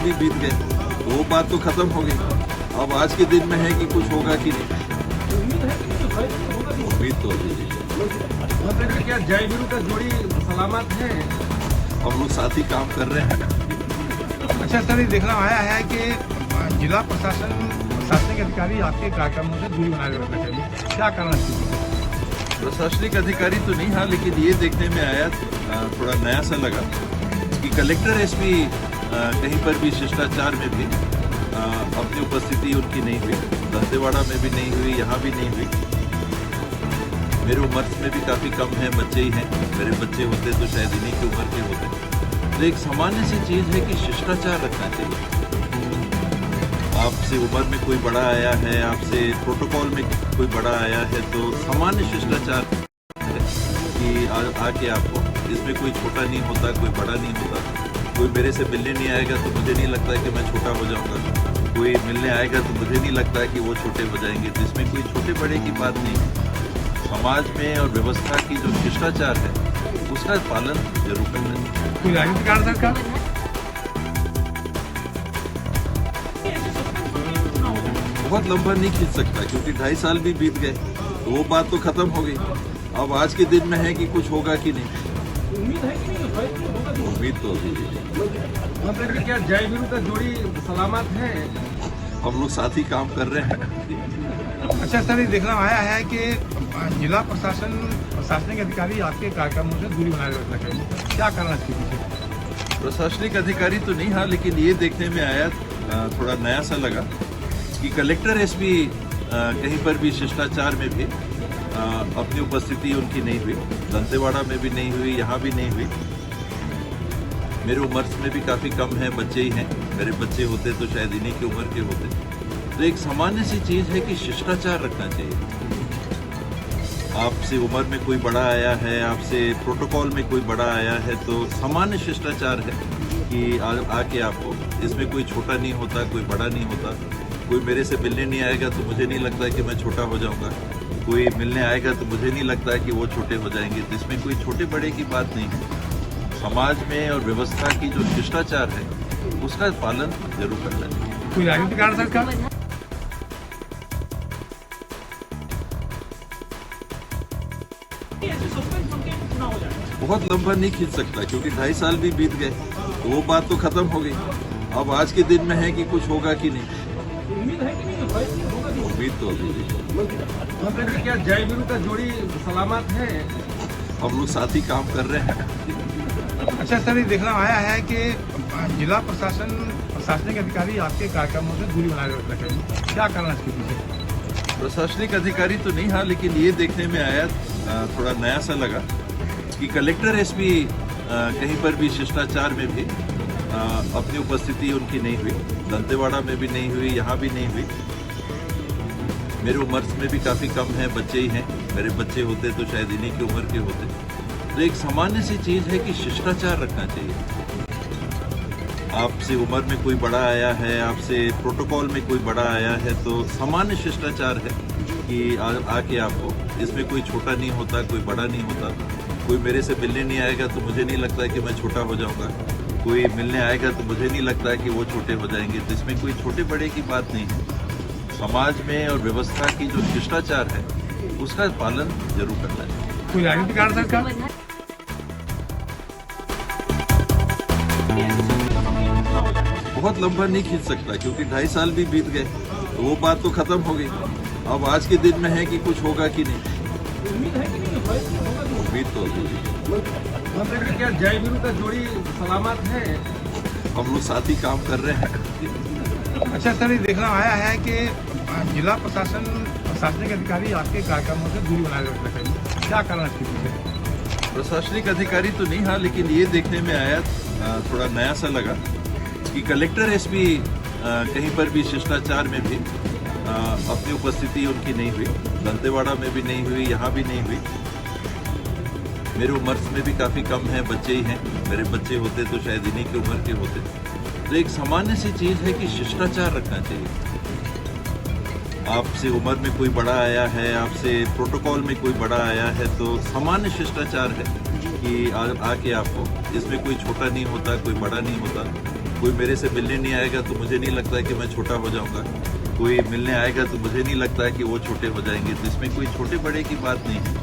भी बीत गए, तो वो बात तो खत्म हो गई। अब आज के दिन में है कि कुछ होगा कि नहीं, उम्मीद तो मतलब क्या जय गुरु का जोड़ी सलामत है? हम लोग साथ ही काम कर रहे हैं। अच्छा सर, ये देखना आया है कि जिला प्रशासन प्रशासनिक अधिकारी आपके कार्यक्रमों से दूरी बनाए रखना चाहिए, क्या करना चाहिए? प्रशासनिक अधिकारी तो नहीं, हाँ, लेकिन ये देखने में आया थोड़ा नया सा लगा कि कलेक्टर एसपी कहीं पर भी शिष्टाचार में भी अपनी उपस्थिति उनकी नहीं हुई, दंतेवाड़ा में भी नहीं हुई, यहाँ भी नहीं हुई। मेरे उम्र में भी काफ़ी कम है, बच्चे ही हैं। मेरे बच्चे होते तो शायद इन्हीं की उम्र के होते। तो एक सामान्य सी चीज़ है कि शिष्टाचार रखना चाहिए। आपसे उम्र में कोई बड़ा आया है, आपसे प्रोटोकॉल में कोई बड़ा आया है, तो सामान्य शिष्टाचार है कि आके आपको, इसमें कोई छोटा नहीं होता, कोई बड़ा नहीं होता। कोई मेरे से मिलने नहीं आएगा तो मुझे नहीं लगता है कि मैं छोटा हो जाऊंगा। कोई मिलने आएगा तो मुझे नहीं लगता है कि वो छोटे हो जाएंगे। तो इसमें कोई छोटे बड़े की बात नहीं है। समाज में और व्यवस्था की जो शिष्टाचार है उसका पालन जरूर करना चाहिए। कोई राजनीतिक कारण सर का? बहुत लंबा नहीं खींच सकता, क्योंकि 2.5 साल भी बीत गए, तो वो बात तो खत्म हो गई। अब आज के दिन में है कि कुछ होगा कि नहीं, उम्मीद है कि नहीं? उम्मीद तो मतलब क्या जय गुरु का जोड़ी सलामत है? हम लोग साथ ही काम कर रहे हैं। अच्छा सर, ये देखना आया है कि जिला प्रशासन प्रशासनिक अधिकारी आपके कार्यक्रमों से दूरी बनाए रखना चाहिए, क्या करना चाहिए? प्रशासनिक अधिकारी तो नहीं, हाँ, लेकिन ये देखने में आया थोड़ा नया सा लगा कि कलेक्टर एसपी कहीं पर भी शिष्टाचार में भी अपनी उपस्थिति उनकी नहीं हुई, दंतेवाड़ा में भी नहीं हुई, यहाँ भी नहीं हुई। मेरे उम्र में भी काफ़ी कम है, बच्चे ही हैं। मेरे बच्चे होते तो शायद इन्हीं की उम्र के होते। तो एक सामान्य सी चीज़ है कि शिष्टाचार रखना चाहिए। आपसे उम्र में कोई बड़ा आया है, आपसे प्रोटोकॉल में कोई बड़ा आया है, तो सामान्य शिष्टाचार है कि आके आपको, इसमें कोई छोटा नहीं होता, कोई बड़ा नहीं होता। कोई मेरे से मिलने नहीं आएगा तो मुझे नहीं लगता है कि मैं छोटा हो जाऊंगा। कोई मिलने आएगा तो मुझे नहीं लगता है कि वो छोटे हो जाएंगे। तो इसमें कोई छोटे बड़े की बात नहीं है। समाज में और व्यवस्था की जो शिष्टाचार है उसका पालन जरूर करना चाहिए। कोई राजनीतिक कारण सर का? बहुत लंबा नहीं खींच सकता, क्योंकि 2.5 साल भी बीत गए, तो वो बात तो खत्म हो गई। अब आज के दिन में है कि कुछ होगा कि नहीं, उम्मीद है कि नहीं? उम्मीद तो मतलब क्या जय गुरु का जोड़ी सलामत है? हम लोग साथ ही काम कर रहे हैं। अच्छा सर, ये देखना आया है कि जिला प्रशासन प्रशासनिक अधिकारी आपके कार्यक्रमों से दूरी बनाए रखना चाहिए, क्या करना चाहिए? प्रशासनिक अधिकारी तो नहीं, हाँ, लेकिन ये देखने में आया थोड़ा नया सा लगा कि कलेक्टर एसपी कहीं पर भी शिष्टाचार में भी अपनी उपस्थिति उनकी नहीं हुई, दंतेवाड़ा में भी नहीं हुई, यहाँ भी नहीं हुई। मेरे उम्र में भी काफ़ी कम है, बच्चे ही हैं। मेरे बच्चे होते तो शायद इन्हीं की उम्र के होते। तो एक सामान्य सी चीज़ है कि शिष्टाचार रखना चाहिए। आपसे उम्र में कोई बड़ा आया है, आपसे प्रोटोकॉल में कोई बड़ा आया है, तो सामान्य शिष्टाचार है कि आके आपको, इसमें कोई छोटा नहीं होता, कोई बड़ा नहीं होता। कोई मेरे से मिलने नहीं आएगा तो मुझे नहीं लगता है कि मैं छोटा हो जाऊंगा। कोई मिलने आएगा तो मुझे नहीं लगता है कि वो छोटे हो जाएंगे। तो इसमें कोई छोटे बड़े की बात नहीं है। समाज में और व्यवस्था की जो शिष्टाचार है उसका पालन जरूर करना चाहिए। कोई राजनीतिक कारण सर का? बहुत लंबा नहीं खींच सकता, क्योंकि 2.5 साल भी बीत गए, तो वो बात तो खत्म हो गई। अब आज के दिन में है कि कुछ होगा कि नहीं, उम्मीद है कि नहीं? उम्मीद तो मतलब क्या जय गुरु का जोड़ी सलामत है? हम लोग साथ ही काम कर रहे हैं। अच्छा सर, ये देखना आया है कि जिला प्रशासन प्रशासनिक अधिकारी आपके कार्यक्रमों से दूरी बनाए रखना चाहिए, क्या करना चाहिए? प्रशासनिक अधिकारी तो नहीं, हाँ, लेकिन ये देखने में आया थोड़ा नया सा लगा कि कलेक्टर एसपी कहीं पर भी शिष्टाचार में भी अपनी उपस्थिति उनकी नहीं हुई, दंतेवाड़ा में भी नहीं हुई, यहाँ भी नहीं हुई। मेरे उम्र में भी काफ़ी कम है, बच्चे ही हैं। मेरे बच्चे होते तो शायद इन्हीं की उम्र के होते। तो एक सामान्य सी चीज़ है कि शिष्टाचार रखना चाहिए। आपसे उम्र में कोई बड़ा आया है, आपसे प्रोटोकॉल में कोई बड़ा आया है, तो सामान्य शिष्टाचार है कि आके आपको, इसमें कोई छोटा नहीं होता, कोई बड़ा नहीं होता। कोई मेरे से मिलने नहीं आएगा तो मुझे नहीं लगता है कि मैं छोटा हो जाऊंगा, कोई मिलने आएगा तो मुझे नहीं लगता है कि वो छोटे हो जाएंगे। तो इसमें कोई छोटे बड़े की बात नहीं है।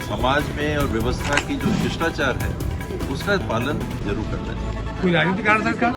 समाज में और व्यवस्था की जो शिष्टाचार है उसका पालन जरूर करना चाहिए। कोई राजनीतिक कारण था इसका?